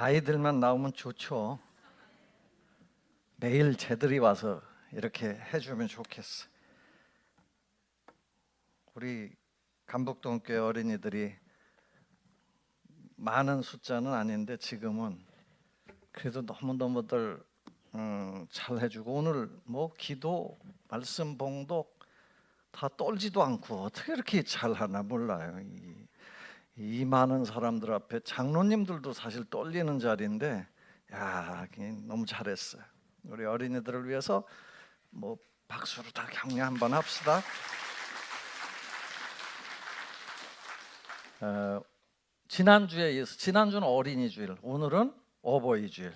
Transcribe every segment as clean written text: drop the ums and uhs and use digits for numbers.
아이들만 나오면 좋죠. 매일 쟤들이 와서 이렇게 해주면 좋겠어. 우리 감북동교회 어린이들이 많은 숫자는 아닌데 지금은 그래도 너무너무들 잘 해주고, 오늘 뭐 기도, 말씀 봉독 다 떨지도 않고 어떻게 이렇게 잘하나 몰라요. 이 많은 사람들 앞에 장로님들도 사실 떨리는 자리인데, 야, 너무 잘했어요. 우리 어린이들을 위해서 뭐 박수로 다 격려 한번 합시다. 지난주에 이어서, 지난주는 어린이주일, 오늘은 어버이주일.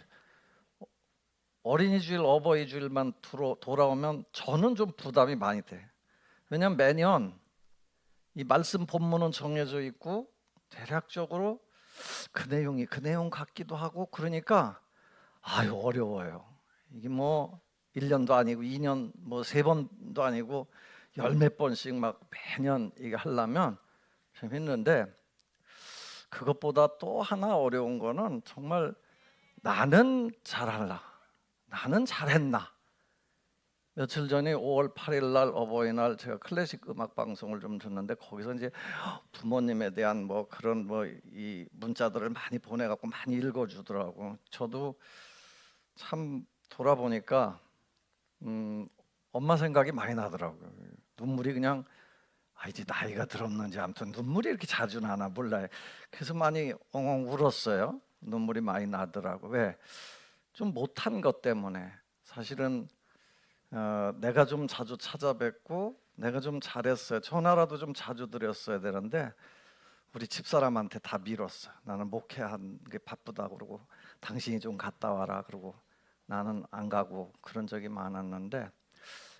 어린이주일, 어버이주일만 돌아오면 저는 좀 부담이 많이 돼. 왜냐하면 매년 이 말씀 본문은 정해져 있고 대략적으로 그 내용 같기도 하고, 그러니까 어려워요. 이게 뭐 1년도 아니고 2년 뭐 3번도 아니고 열 몇 번씩 막 매년 이게 하려면 재밌는데, 그것보다 또 하나 어려운 거는 정말 나는 잘할라, 나는 잘했나. 며칠 전에 5월 8일 날 어버이날 제가 클래식 음악 방송을 좀 듣는데, 거기서 이제 부모님에 대한 뭐 그런 뭐 이 문자들을 많이 보내갖고 많이 읽어주더라고. 저도 참 돌아보니까 엄마 생각이 많이 나더라고요. 눈물이 그냥, 이제 나이가 들었는지 아무튼 눈물이 이렇게 자주 나나 몰라요. 그래서 많이 엉엉 울었어요. 눈물이 많이 나더라고. 왜? 좀 못한 것 때문에. 사실은 내가 좀 자주 찾아뵙고 내가 좀 잘했어요. 전화라도 좀 자주 드렸어야 되는데 우리 집사람한테 다 미뤘어요. 나는 목회한 게 바쁘다 그러고, 당신이 좀 갔다 와라 그러고 나는 안 가고, 그런 적이 많았는데,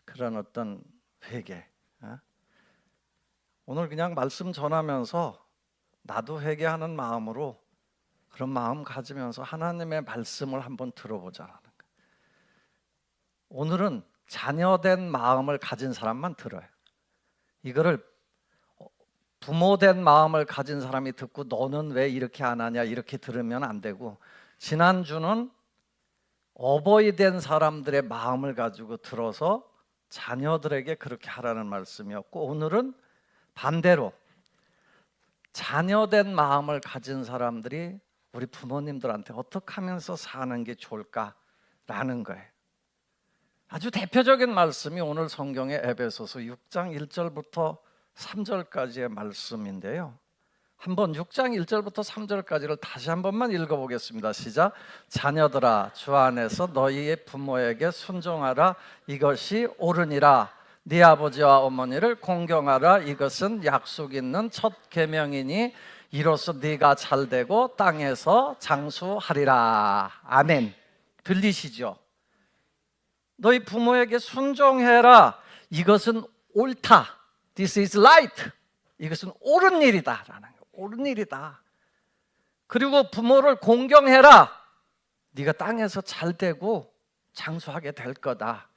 그런 어떤 회개, 오늘 그냥 말씀 전하면서 나도 회개하는 마음으로, 그런 마음 가지면서 하나님의 말씀을 한번 들어보자는 거예요. 오늘은 자녀된 마음을 가진 사람만 들어요. 이거를 부모된 마음을 가진 사람이 듣고 너는 왜 이렇게 안 하냐 이렇게 들으면 안 되고, 지난주는 어버이 된 사람들의 마음을 가지고 들어서 자녀들에게 그렇게 하라는 말씀이었고, 오늘은 반대로 자녀된 마음을 가진 사람들이 우리 부모님들한테 어떻게 하면서 사는 게 좋을까라는 거예요. 아주 대표적인 말씀이 오늘 성경의 에베소서 6장 1절부터 3절까지의 말씀인데요. 한번 6장 1절부터 3절까지를 다시 한 번만 읽어보겠습니다. 시작. 자녀들아, 주 안에서 너희의 부모에게 순종하라. 이것이 옳으니라. 네 아버지와 어머니를 공경하라. 이것은 약속 있는 첫 계명이니 이로써 네가 잘되고 땅에서 장수하리라. 아멘. 들리시죠? 너희 부모에게 순종해라. 이것은 옳다. This is right. 이것은 옳은 일이다 라는 거예요. 옳은 일이다. 그리고 부모를 공경해라. 네가 땅에서 잘되고 장수하게 될 거다.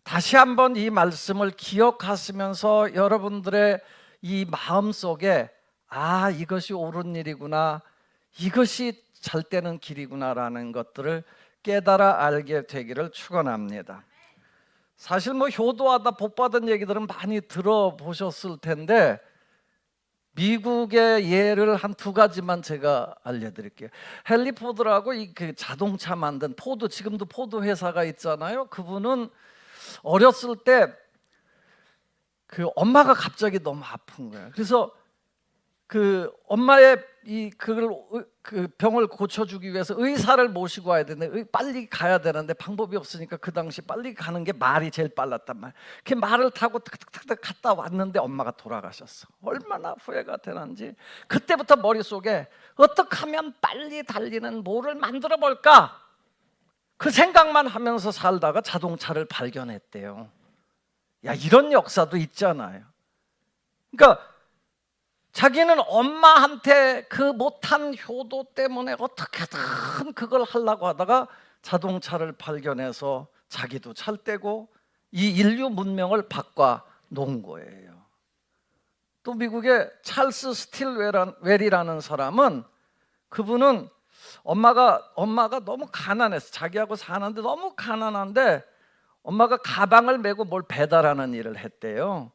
다시 한번 이 말씀을 기억하시면서 여러분들의 이 마음속에 이것이 옳은 일이구나, 이것이 잘되는 길이구나라는 것들을 깨달아 알게 되기를 축원합니다. 사실 뭐 효도하다 복받은 얘기들은 많이 들어보셨을 텐데, 미국의 예를 한 2가지만 제가 알려드릴게요. 헨리 포드라고 그 자동차 만든 포드, 지금도 포드 회사가 있잖아요. 그분은 어렸을 때 그 엄마가 갑자기 너무 아픈 거예요. 그래서 그 엄마의 그 병을 고쳐주기 위해서 의사를 모시고 와야 되는데, 빨리 가야 되는데 방법이 없으니까 그 당시 빨리 가는 게 말이 제일 빨랐단 말이에요. 그 말을 타고 탁탁탁 갔다 왔는데 엄마가 돌아가셨어. 얼마나 후회가 되는지. 그때부터 머릿속에 어떻게 하면 빨리 달리는 뭐를 만들어 볼까, 그 생각만 하면서 살다가 자동차를 발견했대요. 이런 역사도 있잖아요. 그러니까 자기는 엄마한테 그 못한 효도 때문에 어떻게든 그걸 하려고 하다가 자동차를 발견해서 자기도 잘되고 이 인류 문명을 바꿔 놓은 거예요. 또 미국의 찰스 스틸웰이라는 사람은, 그분은 엄마가 너무 가난했어. 자기하고 사는데 너무 가난한데 엄마가 가방을 메고 뭘 배달하는 일을 했대요.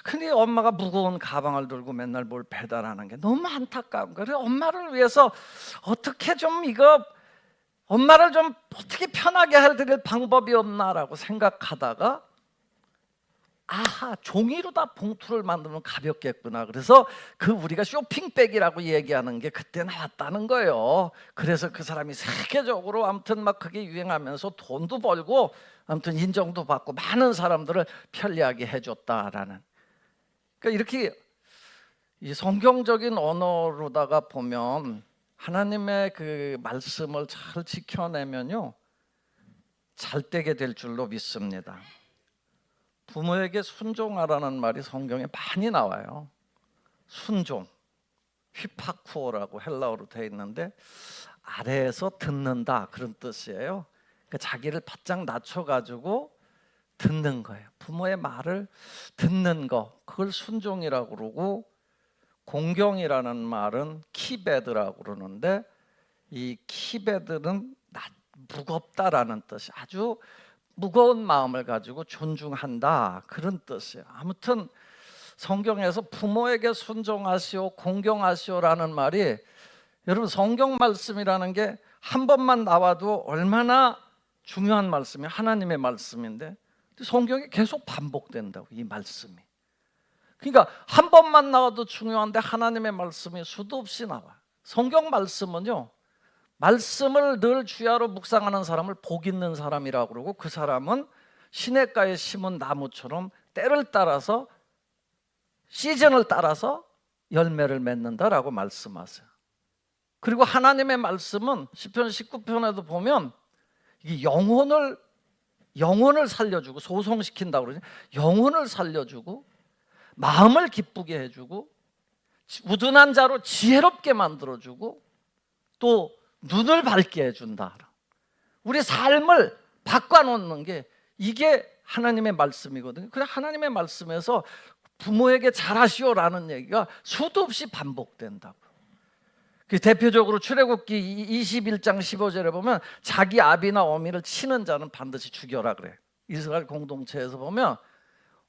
근데 엄마가 무거운 가방을 들고 맨날 뭘 배달하는 게 너무 안타까운 거예요. 그래서 엄마를 위해서 어떻게 좀 엄마를 좀 어떻게 편하게 해드릴 방법이 없나라고 생각하다가 아하, 종이로 다 봉투를 만들면 가볍겠구나. 그래서 우리가 쇼핑백이라고 얘기하는 게 그때 나왔다는 거예요. 그래서 그 사람이 세계적으로 아무튼 막 그게 유행하면서 돈도 벌고 아무튼 인정도 받고 많은 사람들을 편리하게 해줬다라는. 그러니까 이렇게 이 성경적인 언어로다가 보면 하나님의 그 말씀을 잘 지켜내면요, 잘 되게 될 줄로 믿습니다. 부모에게 순종하라는 말이 성경에 많이 나와요. 순종, 휘파쿠오라고 헬라어로 되어 있는데 아래에서 듣는다 그런 뜻이에요. 그러니까 자기를 바짝 낮춰가지고 듣는 거예요. 부모의 말을 듣는 거, 그걸 순종이라고 그러고, 공경이라는 말은 키베드라고 그러는데 이 키베드는 무겁다라는 뜻이, 아주 무거운 마음을 가지고 존중한다 그런 뜻이에요. 아무튼 성경에서 부모에게 순종하시오, 공경하시오라는 말이, 여러분 성경 말씀이라는 게 한 번만 나와도 얼마나 중요한 말씀이 하나님의 말씀인데 성경에 계속 반복된다고, 이 말씀이. 그러니까 한 번만 나와도 중요한데 하나님의 말씀이 수도 없이 나와. 성경 말씀은요, 말씀을 늘 주야로 묵상하는 사람을 복 있는 사람이라고 그러고, 그 사람은 시냇가에 심은 나무처럼 때를 따라서 시즌을 따라서 열매를 맺는다라고 말씀하세요. 그리고 하나님의 말씀은 시편 19편에도 보면 이게 영혼을 살려주고, 소송시킨다고 그러죠. 영혼을 살려주고 마음을 기쁘게 해주고 우둔한 자로 지혜롭게 만들어주고 또 눈을 밝게 해준다. 우리 삶을 바꿔놓는 게 이게 하나님의 말씀이거든요. 그래서 하나님의 말씀에서 부모에게 잘하시오라는 얘기가 수도 없이 반복된다고. 대표적으로 출애굽기 21장 15절에 보면 자기 아비나 어미를 치는 자는 반드시 죽여라 그래. 이스라엘 공동체에서 보면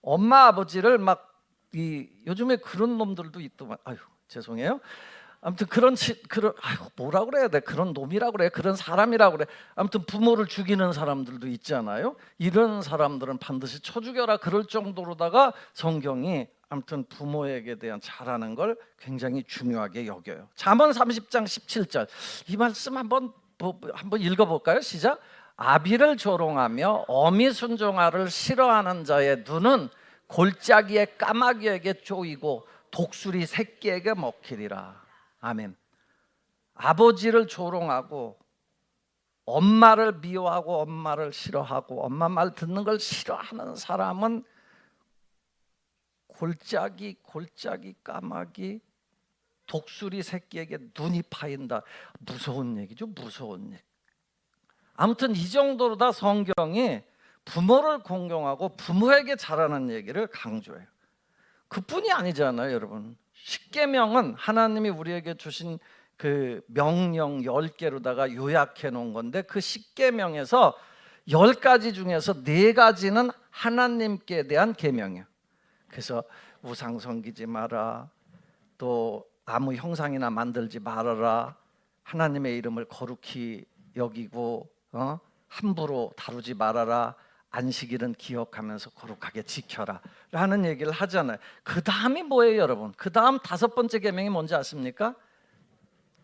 엄마 아버지를 요즘에 그런 놈들도 있더만. 아유, 죄송해요. 아무튼 그런 뭐라 그래야 돼? 그런 놈이라 그래? 그런 사람이라 그래? 아무튼 부모를 죽이는 사람들도 있잖아요. 이런 사람들은 반드시 쳐 죽여라 그럴 정도로다가 성경이 아무튼 부모에게 대한 잘하는 걸 굉장히 중요하게 여겨요. 잠언 30장 17절 이 말씀 한번 읽어볼까요? 시작. 아비를 조롱하며 어미 순종하를 싫어하는 자의 눈은 골짜기의 까마귀에게 쪼이고 독수리 새끼에게 먹히리라. 아멘. 아버지를 조롱하고 엄마를 미워하고 엄마를 싫어하고 엄마 말 듣는 걸 싫어하는 사람은 골짜기 까마귀 독수리 새끼에게 눈이 파인다. 무서운 얘기죠. 무서운 얘기. 아무튼 이 정도로 다 성경이 부모를 공경하고 부모에게 잘하는 얘기를 강조해요. 그뿐이 아니잖아요, 여러분. 십계명은 하나님이 우리에게 주신 그 명령 10개로다가 요약해 놓은 건데, 그 십계명에서 10가지 중에서 4가지는 하나님께 대한 계명이에요. 그래서 우상 섬기지 마라, 또 아무 형상이나 만들지 말아라, 하나님의 이름을 거룩히 여기고 함부로 다루지 말아라, 안식일은 기억하면서 거룩하게 지켜라 라는 얘기를 하잖아요. 그 다음이 뭐예요, 여러분? 그 다음 5번째 계명이 뭔지 아십니까?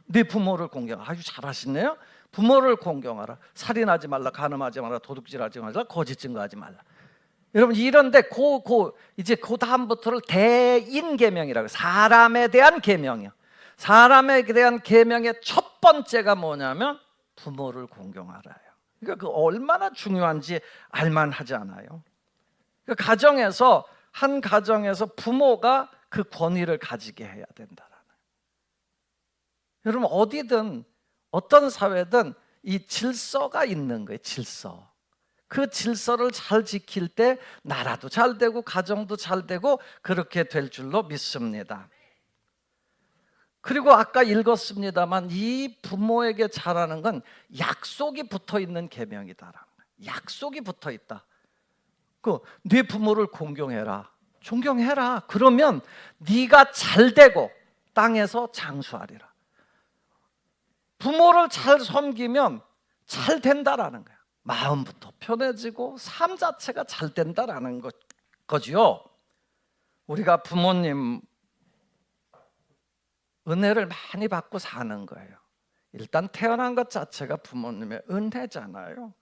네 부모를 공경하라. 아주 잘하시네요. 부모를 공경하라. 살인하지 말라, 간음하지 말라, 도둑질하지 말라, 거짓 증거하지 말라. 여러분, 이런데 이제 그 다음부터를 대인 계명이라고, 사람에 대한 계명이요. 사람에 대한 계명의 첫 번째가 뭐냐면 부모를 공경하라요. 그러니까 그 얼마나 중요한지 알만하지 않아요? 그러니까 한 가정에서 부모가 그 권위를 가지게 해야 된다라는. 여러분, 어디든 어떤 사회든 이 질서가 있는 거예요. 질서. 그 질서를 잘 지킬 때 나라도 잘 되고 가정도 잘 되고 그렇게 될 줄로 믿습니다. 그리고 아까 읽었습니다만 이 부모에게 잘하는 건 약속이 붙어 있는 계명이다라는 거예요. 약속이 붙어 있다. 네 부모를 공경해라, 존경해라. 그러면 네가 잘 되고 땅에서 장수하리라. 부모를 잘 섬기면 잘 된다라는 거야. 마음부터 편해지고 삶 자체가 잘 된다라는 거지요. 우리가 부모님 은혜를 많이 받고 사는 거예요. 일단 태어난 것 자체가 부모님의 은혜잖아요.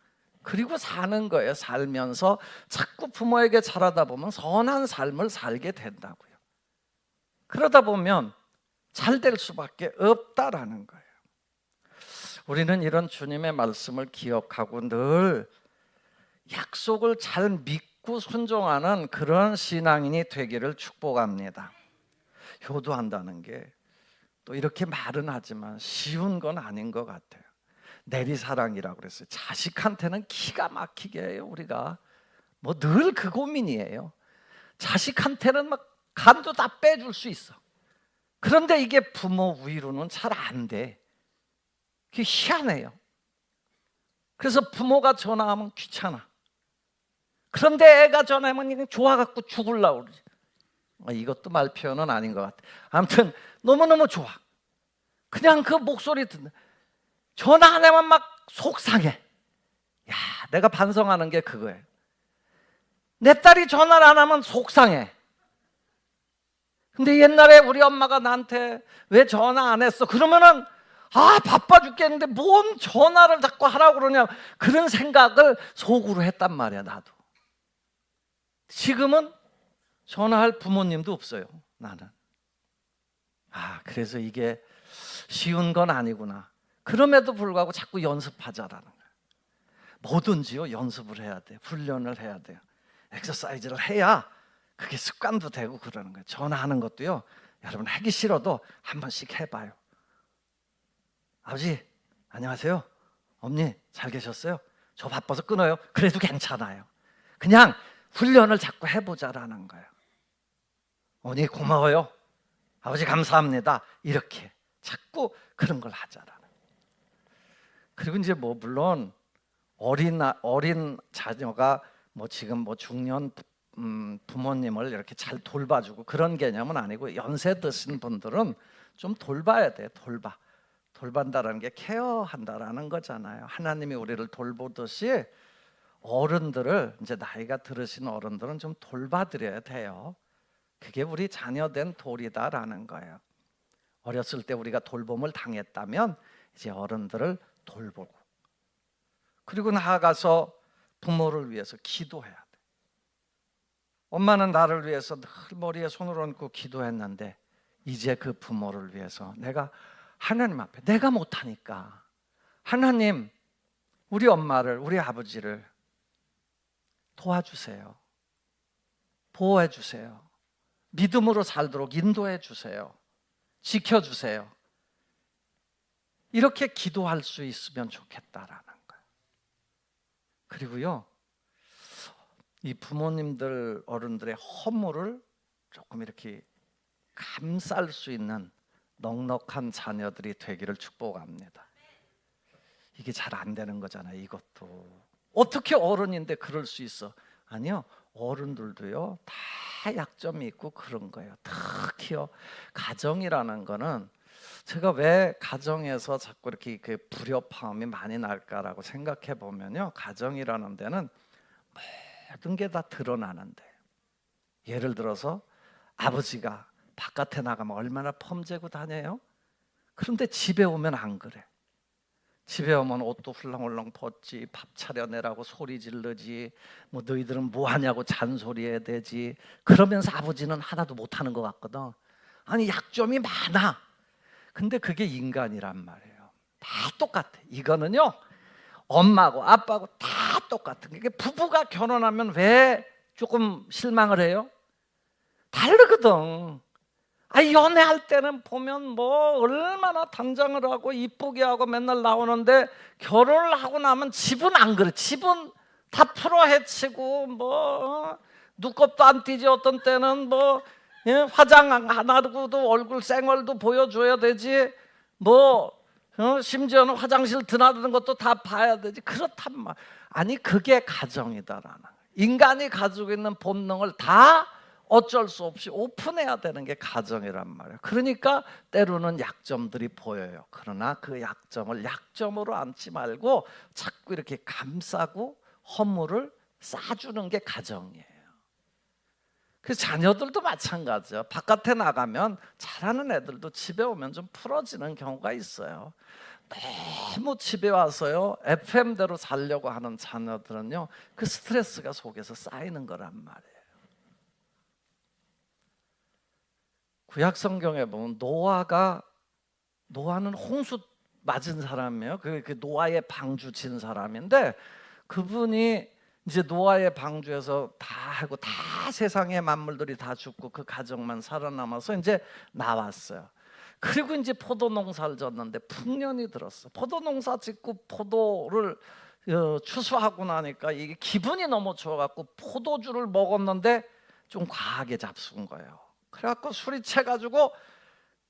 그리고 사는 거예요. 살면서 자꾸 부모에게 잘하다 보면 선한 삶을 살게 된다고요. 그러다 보면 잘 될 수밖에 없다라는 거예요. 우리는 이런 주님의 말씀을 기억하고 늘 약속을 잘 믿고 순종하는 그런 신앙인이 되기를 축복합니다. 효도한다는 게 또 이렇게 말은 하지만 쉬운 건 아닌 것 같아요. 내리사랑이라고 그랬어요. 자식한테는 기가 막히게 해요. 우리가 뭐 늘 그 고민이에요. 자식한테는 막 간도 다 빼줄 수 있어. 그런데 이게 부모 위로는 잘 안 돼. 그게 희한해요. 그래서 부모가 전화하면 귀찮아. 그런데 애가 전화하면 그냥 좋아갖고 죽으려고 그러지. 이것도 말 표현은 아닌 것 같아. 아무튼 너무너무 좋아. 그냥 그 목소리 듣는, 전화 안 하면 막 속상해. 야, 내가 반성하는 게 그거예요. 내 딸이 전화를 안 하면 속상해. 근데 옛날에 우리 엄마가 나한테 왜 전화 안 했어? 그러면은 바빠 죽겠는데 뭔 전화를 자꾸 하라고 그러냐, 그런 생각을 속으로 했단 말이야. 나도 지금은 전화할 부모님도 없어요. 나는 그래서 이게 쉬운 건 아니구나. 그럼에도 불구하고 자꾸 연습하자라는 거예요. 뭐든지요, 연습을 해야 돼요. 훈련을 해야 돼요. 엑서사이즈를 해야 그게 습관도 되고 그러는 거예요. 전화하는 것도요, 여러분 하기 싫어도 한 번씩 해봐요. 아버지 안녕하세요. 어머니 잘 계셨어요? 저 바빠서 끊어요. 그래도 괜찮아요. 그냥 훈련을 자꾸 해보자라는 거예요. 어머니 고마워요. 아버지 감사합니다. 이렇게 자꾸 그런 걸 하자라는 거예요. 그리고 이제 뭐 물론 어린 자녀가 뭐 지금 뭐 중년 부모님을 이렇게 잘 돌봐주고 그런 개념은 아니고, 연세 드신 분들은 좀 돌봐야 돼. 돌반다라는 게 케어한다라는 거잖아요. 하나님이 우리를 돌보듯이 어른들을, 이제 나이가 들으신 어른들은 좀 돌봐드려야 돼요. 그게 우리 자녀된 도리다라는 거예요. 어렸을 때 우리가 돌봄을 당했다면 이제 어른들을 돌보고, 그리고 나아가서 부모를 위해서 기도해야 돼. 엄마는 나를 위해서 늘 머리에 손을 얹고 기도했는데 이제 그 부모를 위해서 내가 하나님 앞에, 내가 못하니까 하나님 우리 엄마를, 우리 아버지를 도와주세요. 보호해 주세요. 믿음으로 살도록 인도해 주세요. 지켜주세요. 이렇게 기도할 수 있으면 좋겠다라는 거예요. 그리고요, 이 부모님들, 어른들의 허물을 조금 이렇게 감쌀 수 있는 넉넉한 자녀들이 되기를 축복합니다. 이게 잘 안 되는 거잖아요. 이것도 어떻게 어른인데 그럴 수 있어? 아니요, 어른들도요 다 약점이 있고 그런 거예요. 특히요 가정이라는 거는, 제가 왜 가정에서 자꾸 이렇게 그 불협화음이 많이 날까라고 생각해 보면요, 가정이라는 데는 모든 게 다 드러나는데, 예를 들어서 아버지가 바깥에 나가면 얼마나 펌재고 다녀요? 그런데 집에 오면 안 그래. 집에 오면 옷도 훌렁훌렁 벗지, 밥 차려내라고 소리 지르지, 뭐 너희들은 뭐 하냐고 잔소리해야 되지. 그러면서 아버지는 하나도 못하는 것 같거든. 아니 약점이 많아. 근데 그게 인간이란 말이에요. 다 똑같아. 이거는요 엄마고 아빠고 다 똑같은 게, 부부가 결혼하면 왜 조금 실망을 해요? 다르거든. 연애할 때는 보면 뭐 얼마나 단장을 하고 이쁘게 하고 맨날 나오는데, 결혼을 하고 나면 집은 안 그래. 집은 다 풀어 헤치고 뭐 눈곱도 안 띄지. 어떤 때는 뭐 예? 화장 안 하고도 얼굴 생얼도 보여줘야 되지. 심지어는 화장실 드나드는 것도 다 봐야 되지. 그렇단 말. 아니 그게 가정이다라는. 인간이 가지고 있는 본능을 다 어쩔 수 없이 오픈해야 되는 게 가정이란 말이에요. 그러니까 때로는 약점들이 보여요. 그러나 그 약점을 약점으로 안지 말고 자꾸 이렇게 감싸고 허물을 싸주는 게 가정이에요. 그 자녀들도 마찬가지죠. 바깥에 나가면 잘하는 애들도 집에 오면 좀 풀어지는 경우가 있어요. 너무 집에 와서요 FM대로 살려고 하는 자녀들은요 그 스트레스가 속에서 쌓이는 거란 말이에요. 구약 성경에 보면 노아는 홍수 맞은 사람이에요. 그 노아의 방주 진 사람인데 그분이 이제 노아의 방주에서 다 하고 다 세상의 만물들이 다 죽고 그 가정만 살아남아서 이제 나왔어요. 그리고 이제 포도 농사를 졌는데 풍년이 들었어. 포도 농사 짓고 포도를 추수하고 나니까 이게 기분이 너무 좋아갖고 포도주를 먹었는데 좀 과하게 잡순 거예요. 그래갖고 술이 채가지고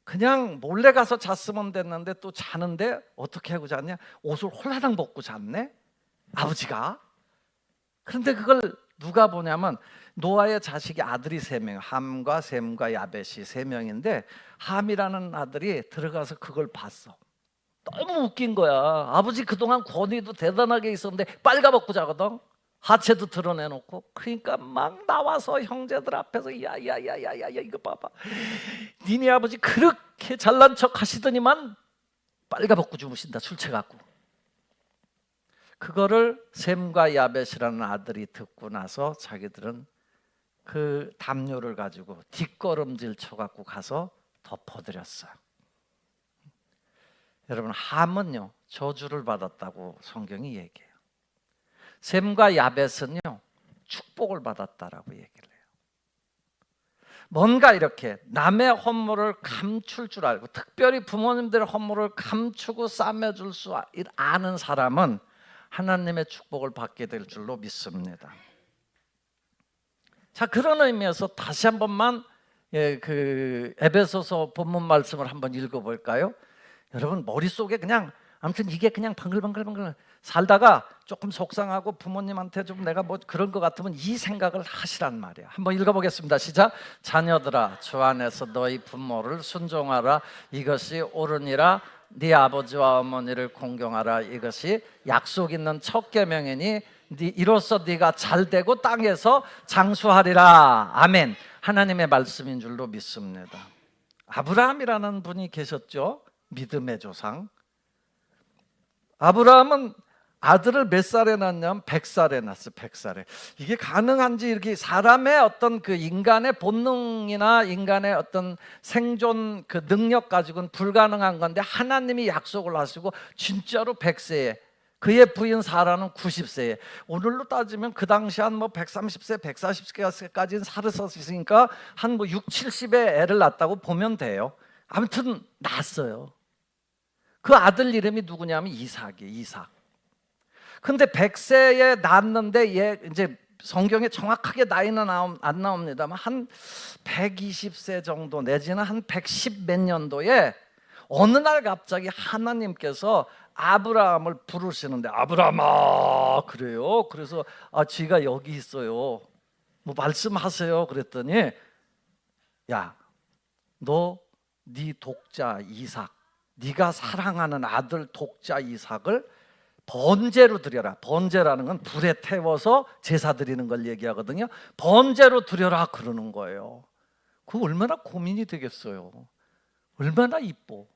그냥 몰래 가서 잤으면 됐는데 또 자는데 어떻게 하고 잤냐? 옷을 홀라당 벗고 잤네 아버지가. 그런데 그걸 누가 보냐면 노아의 자식이 아들이 3명, 함과 셈과 야벳이 3명인데 함이라는 아들이 들어가서 그걸 봤어. 너무 웃긴 거야. 아버지 그동안 권위도 대단하게 있었는데 빨가벗고 자거든. 하체도 드러내놓고. 그러니까 막 나와서 형제들 앞에서 야야야야야 이거 봐봐. 니네 아버지 그렇게 잘난 척 하시더니만 빨가벗고 주무신다 술 취해갖고. 그거를 셈과 야벳이라는 아들이 듣고 나서 자기들은 그 담요를 가지고 뒷걸음질 쳐갖고 가서 덮어드렸어요. 여러분 함은요 저주를 받았다고 성경이 얘기해요. 셈과 야벳은요 축복을 받았다라고 얘기를 해요. 뭔가 이렇게 남의 허물을 감출 줄 알고 특별히 부모님들의 허물을 감추고 싸매줄 수 아는 사람은 하나님의 축복을 받게 될 줄로 믿습니다. 자, 그런 의미에서 다시 한 번만 그 에베소서 본문 말씀을 한번 읽어볼까요? 여러분 머릿속에 그냥 아무튼 이게 그냥 방글방글 살다가 조금 속상하고 부모님한테 좀 내가 뭐 그런 것 같으면 이 생각을 하시란 말이에요. 한번 읽어보겠습니다. 시작. 자녀들아 주 안에서 너희 부모를 순종하라. 이것이 옳으니라. 네 아버지와 어머니를 공경하라. 이것이 약속 있는 첫 계명이니 이로써 네가 잘되고 땅에서 장수하리라. 아멘. 하나님의 말씀인 줄로 믿습니다. 아브라함이라는 분이 계셨죠. 믿음의 조상. 아브라함은 아들을 몇 살에 낳냐면 100살에 낳았어요. 100살에. 이게 가능한지 이렇게 사람의 어떤 그 인간의 본능이나 인간의 어떤 생존 그 능력 가지고는 불가능한 건데 하나님이 약속을 하시고 진짜로 100세에 그의 부인 사라는 90세에 오늘로 따지면 그 당시 한 뭐 130세, 140세까지는 살았었으니까 한 뭐 6, 70에 애를 낳았다고 보면 돼요. 아무튼 낳았어요. 그 아들 이름이 누구냐면 이삭이에요. 이삭. 근데 100세에 낳았는데 얘 이제 성경에 정확하게 나이는 안 나옵니다만 한 120세 정도 내지는 한 110 몇 년도에 어느 날 갑자기 하나님께서 아브라함을 부르시는데 아브라함아 그래요. 그래서 지가 여기 있어요. 뭐 말씀하세요. 그랬더니 야, 너 네 독자 이삭, 네가 사랑하는 아들 독자 이삭을 번제로 드려라. 번제라는 건 불에 태워서 제사 드리는 걸 얘기하거든요. 번제로 드려라 그러는 거예요. 그거 얼마나 고민이 되겠어요. 얼마나 이뻐.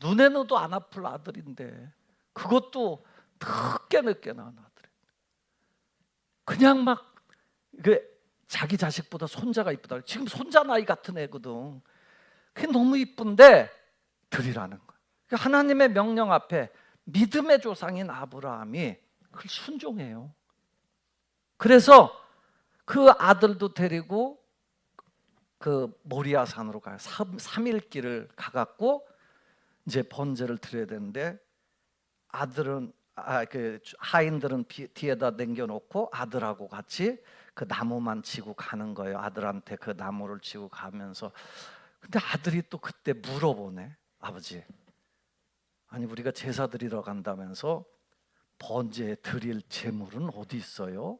눈에 넣어도 안 아플 아들인데 그것도 늦게 낳은 아들. 그냥 막 자기 자식보다 손자가 이쁘다. 지금 손자 나이 같은 애거든. 그게 너무 이쁜데 드리라는 거예요. 하나님의 명령 앞에 믿음의 조상인 아브라함이 그걸 순종해요. 그래서 그 아들도 데리고 그 모리아 산으로 가요. 3일 길을 가갖고 이제 번제를 드려야 되는데 아들은 그 하인들은 뒤에다 남겨놓고 아들하고 같이 그 나무만 지고 가는 거예요. 아들한테 그 나무를 지고 가면서. 근데 아들이 또 그때 물어보네. 아버지, 아니 우리가 제사 드리러 간다면서 번제에 드릴 제물은 어디 있어요?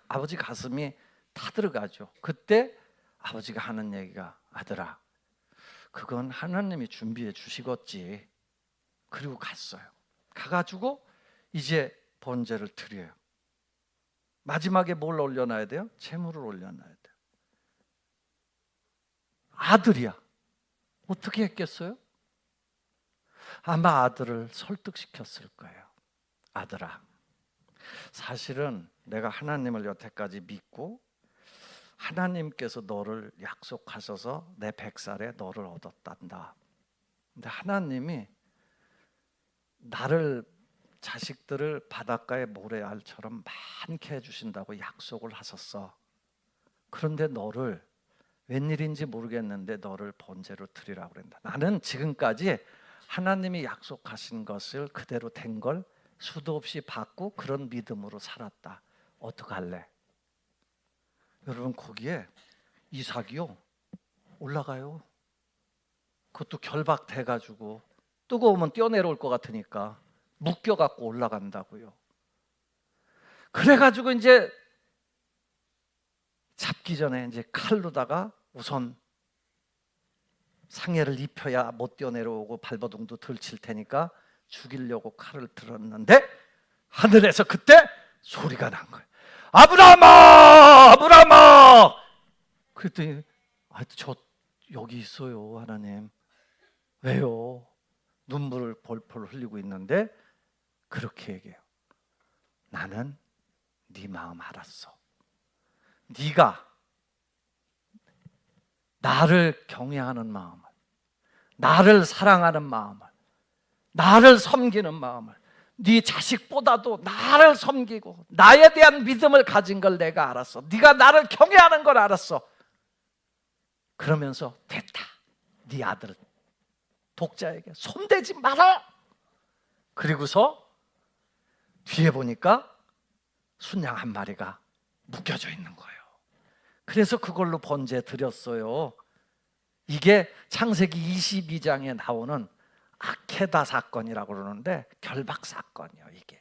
아버지 가슴이 타들어가죠. 그때 아버지가 하는 얘기가, 아들아, 그건 하나님이 준비해 주시겠지. 그리고 갔어요. 가가지고 이제 번제를 드려요. 마지막에 뭘 올려놔야 돼요? 제물을 올려놔야 돼요. 아들이야. 어떻게 했겠어요? 아마 아들을 설득시켰을 거예요. 아들아, 사실은 내가 하나님을 여태까지 믿고 하나님께서 너를 약속하셔서 내 100살에 너를 얻었단다. 근데 하나님이 나를, 자식들을 바닷가의 모래알처럼 많게 해주신다고 약속을 하셨어. 그런데 너를, 웬일인지 모르겠는데 너를 번제로 드리라고 그랬다. 나는 지금까지 하나님이 약속하신 것을 그대로 된 걸 수도 없이 받고 그런 믿음으로 살았다. 어떡할래? 여러분, 거기에 이삭이요 올라가요. 그것도 결박돼가지고 뜨거우면 뛰어내려올 것 같으니까 묶여갖고 올라간다고요. 그래가지고 이제 잡기 전에 이제 칼로다가 우선 상해를 입혀야 못 뛰어내려오고 발버둥도 덜 칠 테니까 죽이려고 칼을 들었는데 하늘에서 그때 소리가 난 거예요. 아브라함아, 아브라함아. 그랬더니 저 여기 있어요 하나님. 왜요? 눈물을 벌벌 흘리고 있는데 그렇게 얘기해요. 나는 네 마음 알았어. 네가 나를 경외하는 마음을, 나를 사랑하는 마음을, 나를 섬기는 마음을, 네 자식보다도 나를 섬기고 나에 대한 믿음을 가진 걸 내가 알았어. 네가 나를 경외하는 걸 알았어. 그러면서 됐다. 네 아들 독자에게 손대지 마라. 그리고서 뒤에 보니까 순양 한 마리가 묶여져 있는 거예요. 그래서 그걸로 번제 드렸어요. 이게 창세기 22장에 나오는 아케다 사건이라고 그러는데 결박 사건이에요 이게.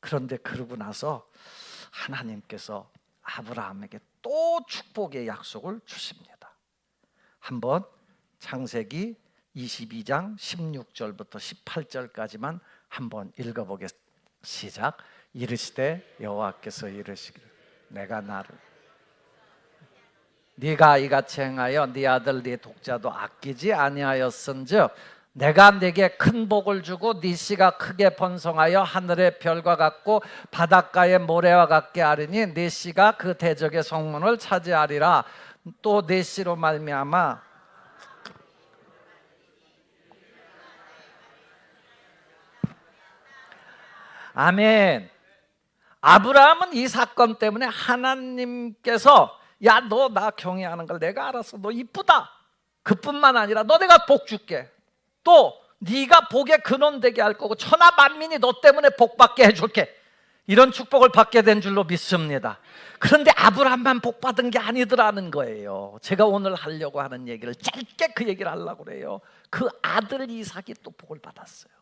그런데 그러고 나서 하나님께서 아브라함에게 또 축복의 약속을 주십니다. 한번 창세기 22장 16절부터 18절까지만 한번 읽어보겠습니다. 시작. 이르시되 여호와께서 이르시기를 내가 나를 네가 이같이 행하여 네 아들 네 독자도 아끼지 아니하였은즉 내가 네게 큰 복을 주고 네 씨가 크게 번성하여 하늘의 별과 같고 바닷가의 모래와 같게 하리니 네 씨가 그 대적의 성문을 차지하리라. 또 네 씨로 말미암아 아멘. 아브라함은 이 사건 때문에 하나님께서 야, 너 나 경외하는 걸 내가 알았어. 너 이쁘다. 그뿐만 아니라 너 내가 복 줄게. 또 네가 복의 근원 되게 할 거고 천하 만민이 너 때문에 복 받게 해줄게. 이런 축복을 받게 된 줄로 믿습니다. 그런데 아브라함만 복 받은 게 아니더라는 거예요. 제가 오늘 하려고 하는 얘기를 짧게 그 얘기를 하려고 그래요. 그 아들 이삭이 또 복을 받았어요.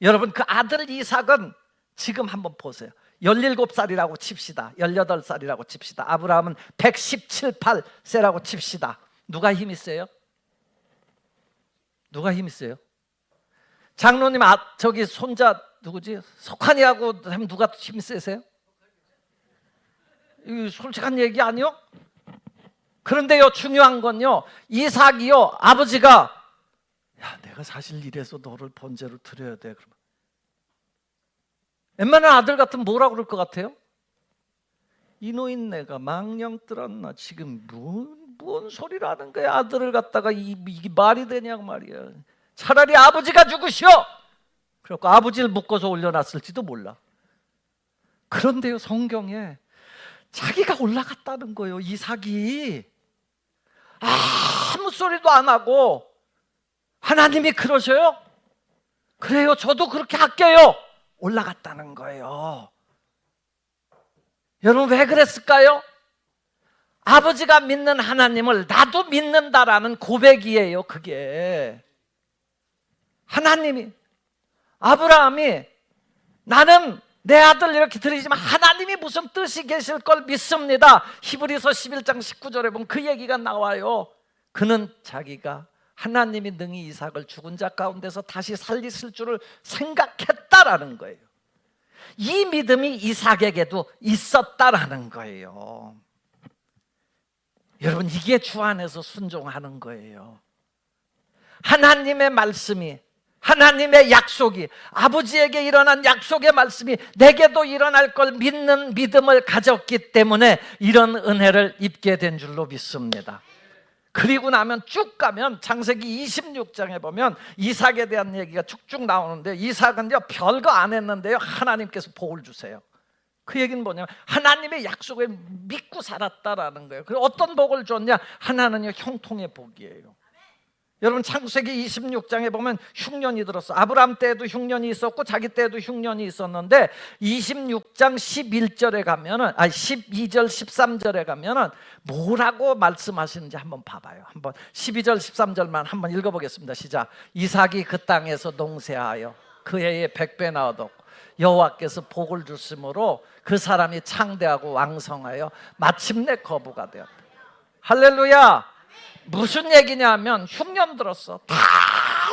여러분, 그 아들 이삭은 지금 한번 보세요. 17살이라고 칩시다. 18살이라고 칩시다. 아브라함은 117, 8세라고 칩시다. 누가 힘이 세요? 누가 힘이 세요? 장로님, 저기 손자 누구지? 석환이하고 하면 누가 힘이 세세요? 이 솔직한 얘기 아니요? 그런데요, 중요한 건요, 이삭이요, 아버지가 야, 내가 사실 이래서 너를 번제로 드려야 돼. 그러면 웬만한 아들 같으면 뭐라고 그럴 것 같아요? 이 노인네가 망령 들었나 지금 뭔 소리를 하는 거야. 아들을 갖다가 이게 말이 되냐고 말이야. 차라리 아버지가 죽으시오. 그래갖고 아버지를 묶어서 올려놨을지도 몰라. 그런데요, 성경에 자기가 올라갔다는 거예요. 이삭이 아무 소리도 안 하고. 하나님이 그러셔요? 그래요, 저도 그렇게 할게요. 올라갔다는 거예요. 여러분 왜 그랬을까요? 아버지가 믿는 하나님을 나도 믿는다라는 고백이에요. 그게 하나님이, 아브라함이 나는 내 아들 이렇게 드리지만 하나님이 무슨 뜻이 계실 걸 믿습니다. 히브리서 11장 19절에 보면 그 얘기가 나와요. 그는 자기가 하나님이 능히 이삭을 죽은 자 가운데서 다시 살리실 줄을 생각했다라는 거예요. 이 믿음이 이삭에게도 있었다라는 거예요. 여러분 이게 주 안에서 순종하는 거예요. 하나님의 말씀이, 하나님의 약속이, 아버지에게 일어난 약속의 말씀이 내게도 일어날 걸 믿는 믿음을 가졌기 때문에 이런 은혜를 입게 된 줄로 믿습니다. 그리고 나면 쭉 가면 창세기 26장에 보면 이삭에 대한 얘기가 쭉쭉 나오는데, 이삭은요 별거 안 했는데요 하나님께서 복을 주세요. 그 얘기는 뭐냐면 하나님의 약속에 믿고 살았다라는 거예요. 그리고 어떤 복을 줬냐? 하나는요 형통의 복이에요. 여러분 창세기 26장에 보면 흉년이 들었어. 아브라함 때에도 흉년이 있었고 자기 때에도 흉년이 있었는데 26장 11절에 가면은 12절 13절에 가면은 뭐라고 말씀하시는지 한번 봐봐요. 한번 12절 13절만 한번 읽어보겠습니다. 시작. 이삭이 그 땅에서 농사하여 그 해에 100배나 얻었고 여호와께서 복을 주심으로 그 사람이 창대하고 왕성하여 마침내 거부가 되었다. 할렐루야. 무슨 얘기냐면 흉년 들었어. 다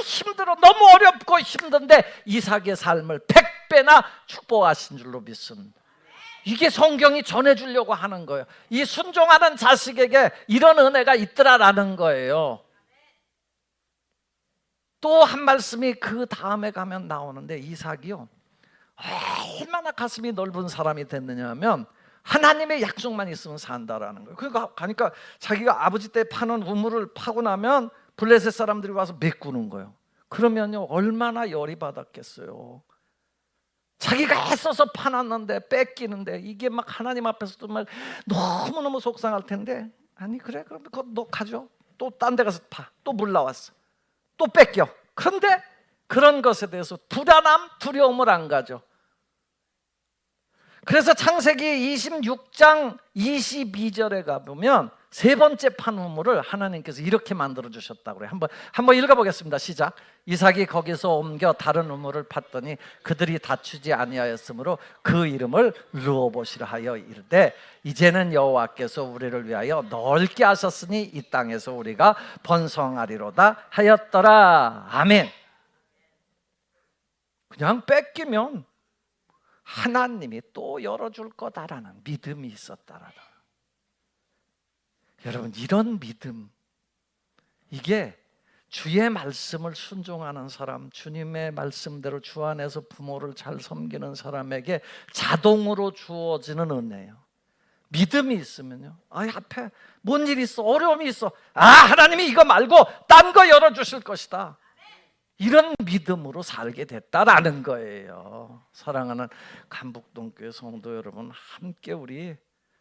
힘들어. 너무 어렵고 힘든데 이삭의 삶을 100배나 축복하신 줄로 믿습니다. 이게 성경이 전해주려고 하는 거예요. 이 순종하는 자식에게 이런 은혜가 있더라라는 거예요. 또 한 말씀이 그 다음에 가면 나오는데, 이삭이요 얼마나 가슴이 넓은 사람이 됐느냐 하면 하나님의 약속만 있으면 산다라는 거예요. 그러니까 자기가 아버지 때 파는 우물을 파고 나면 블레셋 사람들이 와서 메꾸는 거예요. 그러면요 얼마나 열이 받았겠어요. 자기가 애써서 파놨는데 뺏기는데, 이게 막 하나님 앞에서도 막 너무너무 속상할 텐데, 아니 그래 그럼 그거 너 가져. 또 딴 데 가서 파. 또 물 나왔어. 또 뺏겨. 그런데 그런 것에 대해서 불안함, 두려움을 안 가져. 그래서 창세기 26장 22절에 가보면 세 번째 판 우물을 하나님께서 이렇게 만들어 주셨다고 그래요. 한번 읽어보겠습니다. 시작. 이삭이 거기서 옮겨 다른 우물을 팠더니 그들이 다투지 아니하였으므로 그 이름을 르호봇이라 하여 이르되 이제는 여호와께서 우리를 위하여 넓게 하셨으니 이 땅에서 우리가 번성하리로다 하였더라. 아멘. 그냥 뺏기면 하나님이 또 열어줄 거다라는 믿음이 있었다라는. 여러분 이런 믿음, 이게 주의 말씀을 순종하는 사람, 주님의 말씀대로 주 안에서 부모를 잘 섬기는 사람에게 자동으로 주어지는 은혜예요. 믿음이 있으면요, 앞에 뭔 일이 있어, 어려움이 있어, 하나님이 이거 말고 딴 거 열어주실 것이다, 이런 믿음으로 살게 됐다라는 거예요. 사랑하는 간북동교회 성도 여러분, 함께 우리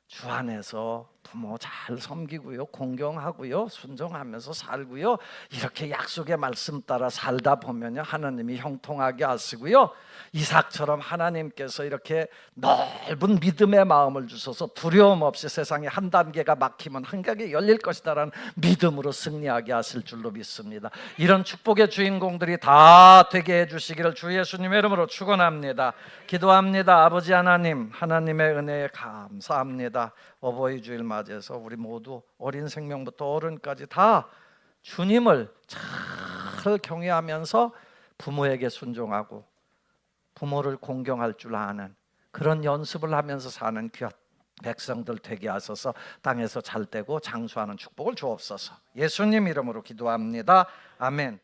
주 안에서 부모 잘 섬기고요, 공경하고요, 순종하면서 살고요, 이렇게 약속의 말씀 따라 살다 보면요 하나님이 형통하게 하시고요, 이삭처럼 하나님께서 이렇게 넓은 믿음의 마음을 주셔서 두려움 없이 세상에 한 단계가 막히면 한 단계 열릴 것이다라는 믿음으로 승리하게 하실 줄로 믿습니다. 이런 축복의 주인공들이 다 되게 해주시기를 주 예수님의 이름으로 축원합니다. 기도합니다. 아버지 하나님, 하나님의 은혜에 감사합니다. 어버이 주일 맞이해서 우리 모두 어린 생명부터 어른까지 다 주님을 잘 경외하면서 부모에게 순종하고 부모를 공경할 줄 아는 그런 연습을 하면서 사는 귀한 백성들 되게 하소서. 땅에서 잘 되고 장수하는 축복을 주옵소서. 예수님 이름으로 기도합니다. 아멘.